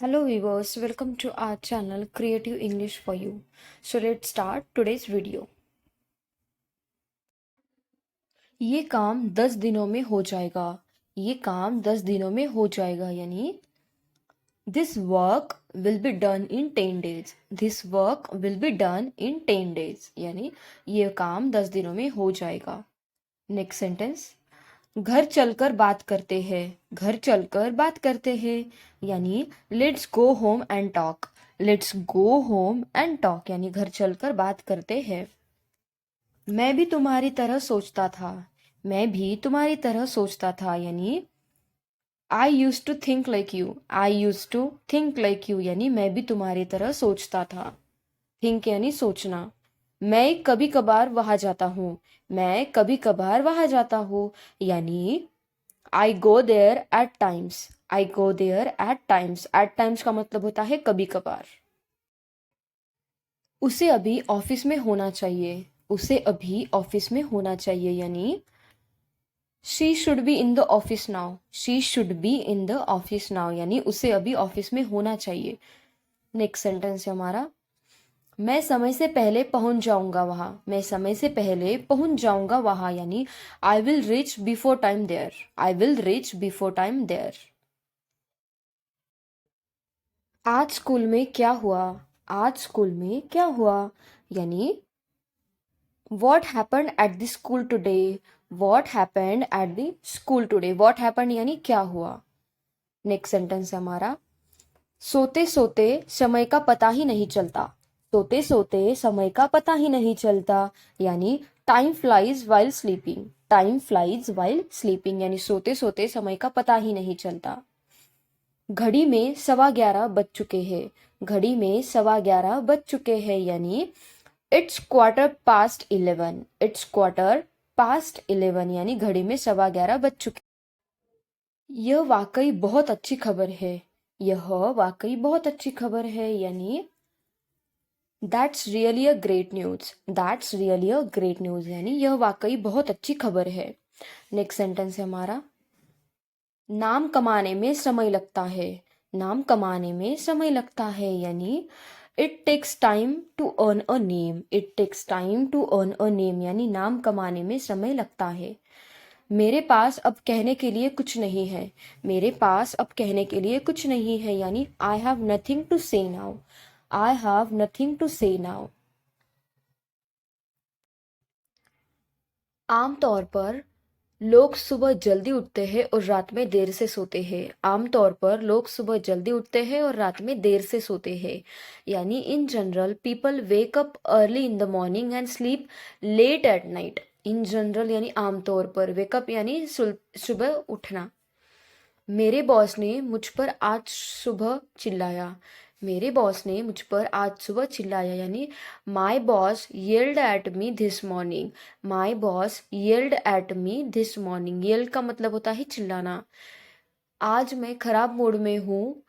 Hello viewers, welcome to our channel Creative English for You. So let's start today's video. ये काम 10 दिनों में हो जाएगा. ये काम 10 दिनों में हो जाएगा यानी This work will be done in 10 days. This work will be done in 10 days. यानी ये काम 10 दिनों में हो जाएगा. Next sentence. घर चलकर बात करते हैं. घर चलकर बात करते हैं यानी let's go home and talk. Let's go home and talk यानी घर चलकर बात करते हैं. मैं भी तुम्हारी तरह सोचता था. मैं भी तुम्हारी तरह सोचता था यानी I used to think like you. I used to think like you यानी मैं भी तुम्हारी तरह सोचता था. थिंक यानी सोचना. मैं कभी कभार वहां जाता हूँ. मैं कभी कभार वहां जाता हूँ यानी I go there at times. I go there at times. At times का मतलब होता है कभी कभार. उसे अभी ऑफिस में होना चाहिए. उसे अभी ऑफिस में होना चाहिए यानी she should be in the office now. She should be in the office now यानी उसे अभी ऑफिस में होना चाहिए. नेक्स्ट सेंटेंस है हमारा. मैं समय से पहले पहुंच जाऊंगा वहां. मैं समय से पहले पहुंच जाऊंगा वहां यानी I will reach before time there. I will reach before time there. आज स्कूल में क्या हुआ. आज स्कूल में क्या हुआ यानी what happened at the school today. What happened at the school today. What happened यानी क्या हुआ. नेक्स्ट सेंटेंस है हमारा. सोते सोते समय का पता ही नहीं चलता. सोते सोते समय का पता ही नहीं चलता यानी time flies while sleeping. Time flies while sleeping यानी सोते सोते समय का पता ही नहीं चलता. घड़ी में 11:15 बज चुके हैं. घड़ी में 11:15 बज चुके हैं यानी it's quarter past 11. It's quarter past 11 यानी घड़ी में 11:15 बज चुके. यह वाकई बहुत अच्छी खबर है. यह वाकई बहुत अच्छी खबर है यानी that's really a great news. That's really a great news यानी यह वाकई बहुत अच्छी खबर है. नेक्स्ट सेंटेंस है हमारा. नाम कमाने में समय लगता है. नाम कमाने में समय लगता है यानी it takes time to earn a name. It takes time to earn a name यानी नाम कमाने में समय लगता है. मेरे पास अब कहने के लिए कुछ नहीं है. मेरे पास अब कहने के लिए कुछ नहीं है यानी I have nothing to say now. I have nothing to say now. आमतौर पर लोग सुबह जल्दी उठते हैं और रात में देर से सोते हैं. आमतौर पर लोग सुबह जल्दी उठते हैं और रात में देर से सोते हैं यानी in general people wake up early in the morning and sleep late at night. In general यानी आमतौर पर. वेकअप यानी सुबह उठना. मेरे बॉस ने मुझ पर आज सुबह चिल्लाया. मेरे बॉस ने मुझ पर आज सुबह चिल्लाया यानी my boss yelled at me this morning. My boss yelled at me this morning. Yelled का मतलब होता है चिल्लाना. आज मैं खराब मूड में हूँ.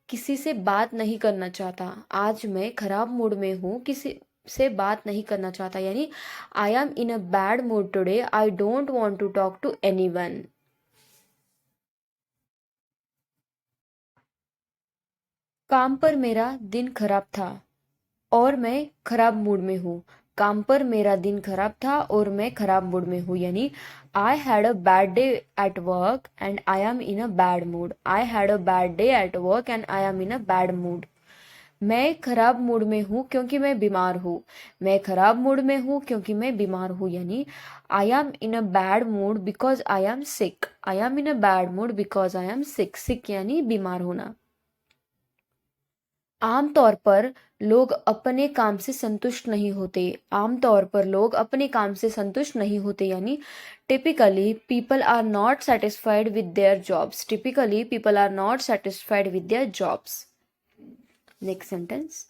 किसी से बात नहीं करना चाहता. आज मैं खराब मूड में हूँ. किसी से बात नहीं करना चाहता यानी I am in a bad mood today. I don't want to talk to anyone. काम पर मेरा दिन खराब था और मैं खराब मूड में हूँ. काम पर मेरा दिन खराब था और मैं खराब मूड में हूँ यानी I had a bad day at work and I am in a bad mood. I had a bad day at work and I am in a bad mood. मैं खराब मूड में हूँ क्योंकि मैं बीमार हूँ. मैं खराब मूड में हूँ क्योंकि मैं बीमार हूँ यानी I am in a bad mood because I am sick. I am in a bad mood because I am sick. Sick यानी बीमार होना. आमतौर पर लोग अपने काम से संतुष्ट नहीं होते. आमतौर पर लोग अपने काम से संतुष्ट नहीं होते यानी typically people are not satisfied with their jobs. Typically people are not satisfied with their jobs. Next sentence.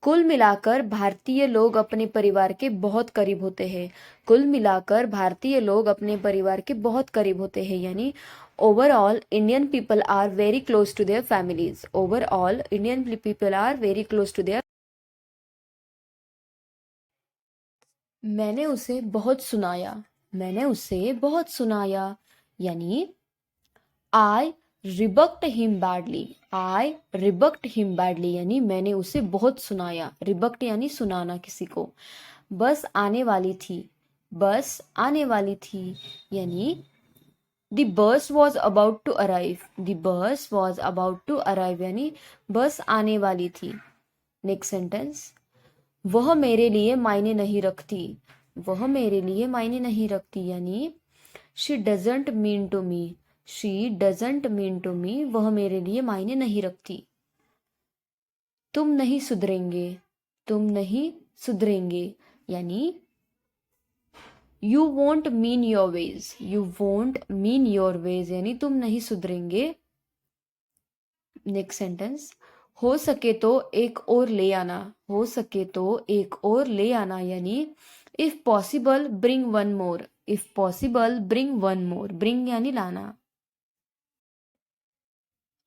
कुल मिलाकर भारतीय लोग अपने परिवार के बहुत करीब होते हैं. कुल मिलाकर भारतीय लोग अपने परिवार के बहुत करीब होते हैं यानी overall Indian people are very close to their families. Overall Indian people are very close to their. मैंने उसे बहुत सुनाया. मैंने उसे बहुत सुनाया यानी I rebuked him badly, I rebuked him badly यानी मैंने उसे बहुत सुनाया। रिबक्ड यानी सुनाना किसी को। बस आने वाली थी, बस आने वाली थी यानी the bus was about to arrive, the bus was about to arrive यानी बस आने वाली थी। नेक्स्ट सेंटेंस, वह मेरे लिए मायने नहीं रखती, वह मेरे लिए मायने नहीं रखती यानी she doesn't mean to me, she doesn't mean to me, वह मेरे लिए मायने नहीं रखती। तुम नहीं सुधरेंगे, तुम नहीं सुधरेंगे यानी you won't mean your ways, you won't mean your ways यानी तुम नहीं सुधरेंगे। नेक्स्ट सेंटेंस, हो सके तो एक और ले आना, हो सके तो एक और ले आना यानी if possible bring one more, if possible bring one more, bring यानी लाना।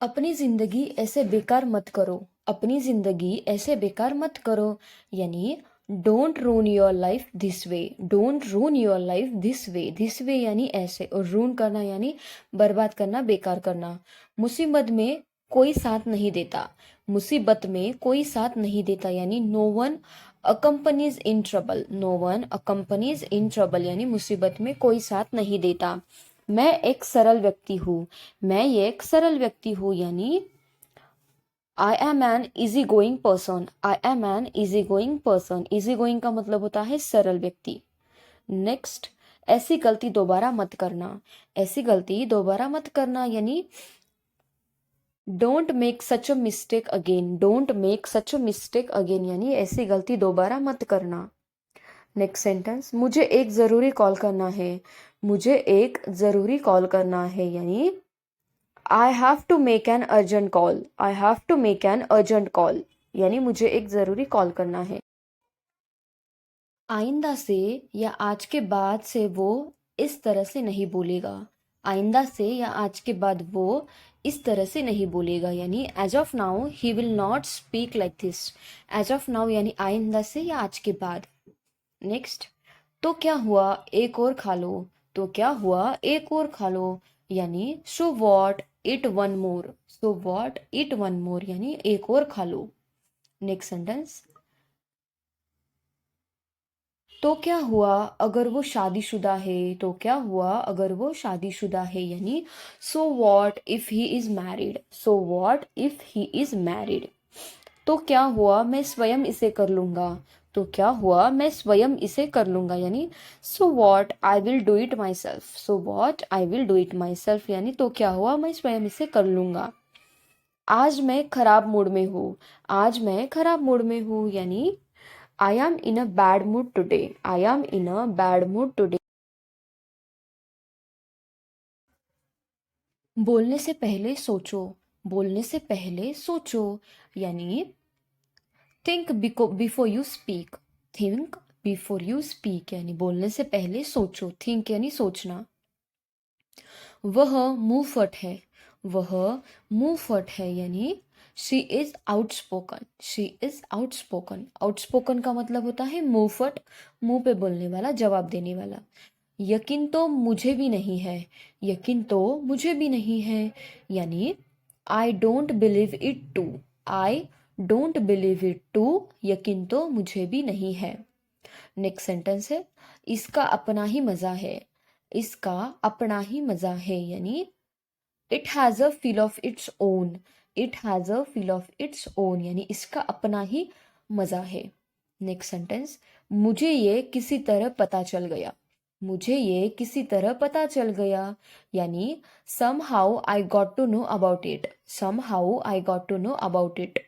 अपनी जिंदगी ऐसे बेकार मत करो, अपनी जिंदगी ऐसे बेकार मत करो यानी don't ruin your life this way, don't ruin your life this way यानी ऐसे, और रून करना यानी बर्बाद करना, बेकार करना। मुसीबत में कोई साथ नहीं देता, मुसीबत में कोई साथ नहीं देता यानी no one accompanies in trouble, no one accompanies in trouble यानी मुसीबत में कोई साथ नहीं देता। मैं एक सरल व्यक्ति हूँ, मैं ये एक सरल व्यक्ति हूँ यानी I M an easy going person, I am an easy going person, easy going का मतलब होता है सरल व्यक्ति। नेक्स्ट, ऐसी गलती दोबारा मत करना, ऐसी गलती दोबारा मत करना यानी don't make such a mistake again, don't make such a mistake again यानी ऐसी गलती दोबारा मत करना। नेक्स्ट सेंटेंस, मुझे एक ज़रूरी कॉल करना है, मुझे एक ज़रूरी कॉल करना है यानी I have to make an urgent call, I have to make an urgent call यानी मुझे एक ज़रूरी कॉल करना है। आइंदा से या आज के बाद से वो इस तरह से नहीं बोलेगा, आइंदा से या आज के बाद वो इस तरह से नहीं बोलेगा यानी as of now he will not speak like this, as of now यानी आइंदा से या आज के बाद। नेक्स्ट, तो क्या हुआ एक और खा लो, तो क्या हुआ एक और खा लो यानी so what it one more, so what it one more यानी एक और खा लो। नेक्स्ट सेंटेंस, तो क्या हुआ अगर वो शादीशुदा है, तो क्या हुआ अगर वो शादीशुदा है यानी so what if he is married, so what if he is married. तो क्या हुआ मैं स्वयं इसे कर लूंगा, तो क्या हुआ मैं स्वयं इसे कर लूंगा यानी so what I will do it my self, so what I will do it my self यानी तो क्या हुआ मैं स्वयं इसे कर लूंगा। आज मैं खराब मूड में हूँ, आज मैं खराब मूड में हूँ यानी I am in a bad mood today, I am in a bad mood today. बोलने से पहले सोचो, बोलने से पहले सोचो यानी think before you speak, think before you speak यानी बोलने से पहले सोचो, थिंक यानी सोचना। वह मुंह फट है, वह मुंह फट है यानी she is outspoken, she is outspoken, outspoken का मतलब होता है मुंह फट, मुंह पे बोलने वाला, जवाब देने वाला। यकीन तो मुझे भी नहीं है, यकीन तो मुझे भी नहीं है यानी I don't believe it too, I don't believe it too, यकीन तो मुझे भी नहीं है। नेक्स्ट सेंटेंस है, इसका अपना ही मजा है, इसका अपना ही मजा है यानी it has a feel of its own, it has a feel of its own यानी इसका अपना ही मजा है। नेक्स्ट सेंटेंस, मुझे ये किसी तरह पता चल गया, मुझे ये किसी तरह पता चल गया यानी somehow I got to know about it, somehow I got to know about it।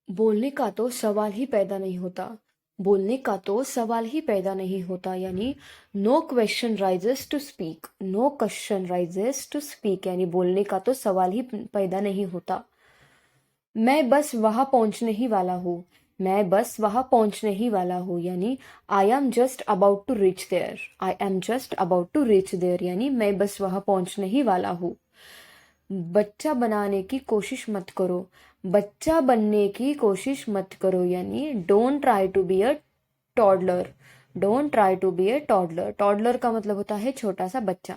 बोलने का तो सवाल ही पैदा नहीं होता, बोलने का तो सवाल ही पैदा नहीं होता यानी no question raises to speak, no question raises to speak यानी बोलने का तो सवाल ही पैदा नहीं होता। मैं बस वहां पहुंचने ही वाला हूँ, मैं बस वहां पहुंचने ही वाला हूँ यानी I am just about to reach there, I am just about to reach there यानी मैं बस वहां पहुंचने ही वाला हूँ। बच्चा बनाने की कोशिश मत करो, बच्चा बनने की कोशिश मत करो यानी don't try to be a toddler, don't try to be a toddler, toddler का मतलब होता है छोटा सा बच्चा।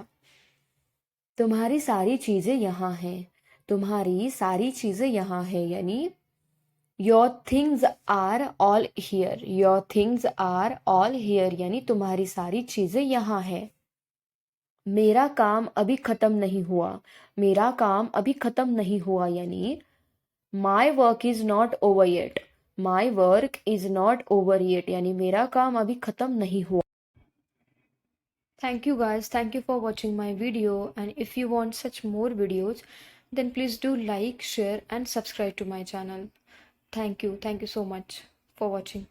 तुम्हारी सारी चीज़ें यहाँ हैं, तुम्हारी सारी चीज़ें यहाँ हैं, यानी your things are all here, your things are all here, यानी तुम्हारी सारी चीज़ें यहाँ है। मेरा काम अभी ख़त्म नहीं हुआ, मेरा काम अभी ख़त्म नहीं हुआ, यानी my work is not over yet, my work is not over yet, यानी मेरा काम अभी ख़त्म नहीं हुआ। Thank you guys, thank you for watching my video, and if you want such more videos then please do like, share and subscribe to my channel. Thank you so much for watching.